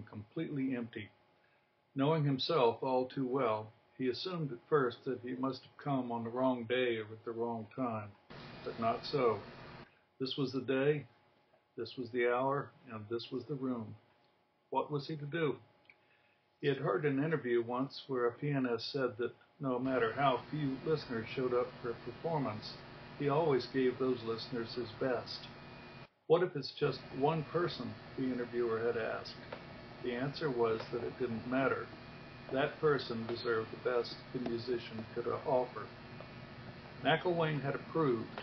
completely empty. Knowing himself all too well, he assumed at first that he must have come on the wrong day or at the wrong time. But not so. This was the day, this was the hour, and this was the room. What was he to do? He had heard an interview once where a pianist said that no matter how few listeners showed up for a performance, he always gave those listeners his best. What if it's just one person, the interviewer had asked? The answer was that it didn't matter. That person deserved the best the musician could offer. McIlwaine had approved.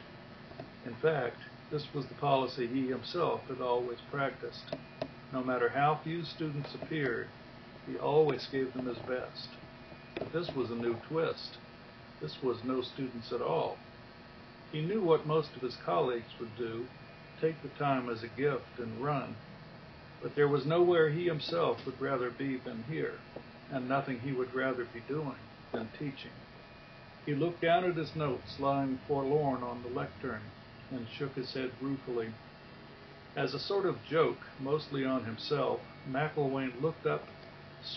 In fact, this was the policy he himself had always practiced. No matter how few students appeared, he always gave them his best. But this was a new twist. This was no students at all. He knew what most of his colleagues would do, take the time as a gift and run. But there was nowhere he himself would rather be than here, and nothing he would rather be doing than teaching. He looked down at his notes lying forlorn on the lectern and shook his head ruefully. As a sort of joke, mostly on himself, McIlwaine looked up,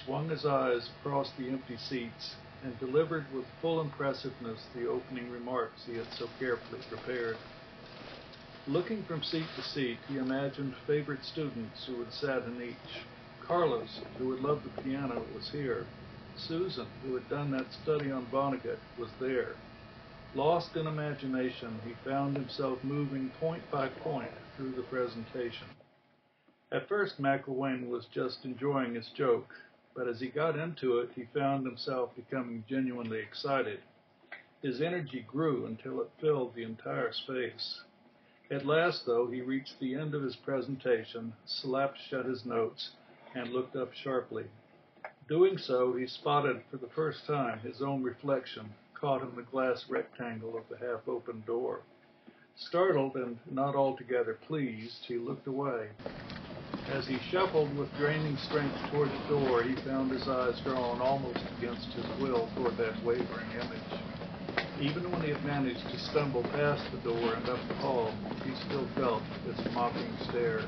swung his eyes across the empty seats, and delivered with full impressiveness the opening remarks he had so carefully prepared. Looking from seat to seat, he imagined favorite students who had sat in each. Carlos, who had loved the piano, was here. Susan, who had done that study on Vonnegut, was there. Lost in imagination, he found himself moving point by point through the presentation. At first, McIlwaine was just enjoying his joke, but as he got into it, he found himself becoming genuinely excited. His energy grew until it filled the entire space. At last, though, he reached the end of his presentation, slapped shut his notes, and looked up sharply. Doing so, he spotted for the first time his own reflection caught in the glass rectangle of the half-open door. Startled and not altogether pleased, he looked away. As he shuffled with draining strength toward the door, he found his eyes drawn almost against his will toward that wavering image. Even when he had managed to stumble past the door and up the hall, he still felt its mocking stare.